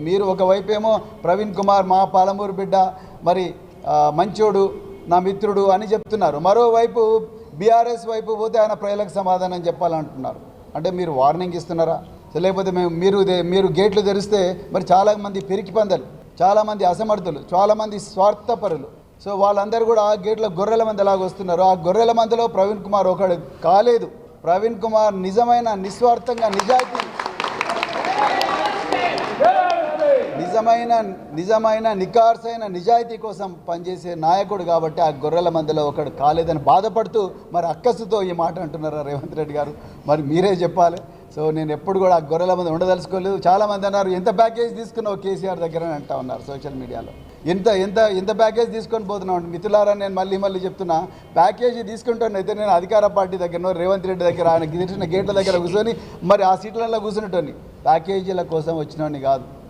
మీరు ఒకవైపు ఏమో ప్రవీణ్ కుమార్ మా పాలమూరు బిడ్డ మరి మంచోడు నా మిత్రుడు అని చెప్తున్నారు. మరోవైపు బీఆర్ఎస్ వైపు పోతే ఆయన ప్రజలకు సమాధానం చెప్పాలంటున్నారు. అంటే మీరు వార్నింగ్ ఇస్తున్నారా? లేకపోతే మీరు గేట్లు తెరిస్తే మరి చాలామంది పెరికి పందలు, చాలామంది అసమర్థులు, చాలామంది స్వార్థపరులు, సో వాళ్ళందరూ కూడా ఆ గేట్ల గొర్రెల మంది ఎలాగ వస్తున్నారు. ఆ గొర్రెల మందిలో ప్రవీణ్ కుమార్ ఒకడు కాలేదు. ప్రవీణ్ కుమార్ నిజమైన నిస్వార్థంగా నిజమైన నికార్సైన నిజాయితీ కోసం పనిచేసే నాయకుడు కాబట్టి ఆ గొర్రెల మందిలో ఒకడు కాలేదని బాధపడుతూ మరి అక్కసుతో ఈ మాట అంటున్నారా రేవంత్ రెడ్డి గారు? మరి మీరే చెప్పాలి. సో నేను ఎప్పుడు కూడా ఆ గొర్రెల మంది ఉండదలుచుకోలేదు. చాలామంది అన్నారు ఎంత ప్యాకేజ్ తీసుకున్నావు కేసీఆర్ దగ్గర అని అంటా ఉన్నారు సోషల్ మీడియాలో. ఎంత ప్యాకేజ్ తీసుకొని పోతున్నావు మిత్రులారా? నేను మళ్ళీ చెప్తున్నా, ప్యాకేజీ తీసుకుంటాను అయితే నేను అధికార పార్టీ దగ్గర రేవంత్ రెడ్డి దగ్గర ఆయన గెలిచిన గేట్ల దగ్గర కూర్చొని మరి ఆ సీట్లలో కూర్చునేటోని, ప్యాకేజీల కోసం వచ్చినోని కాదు.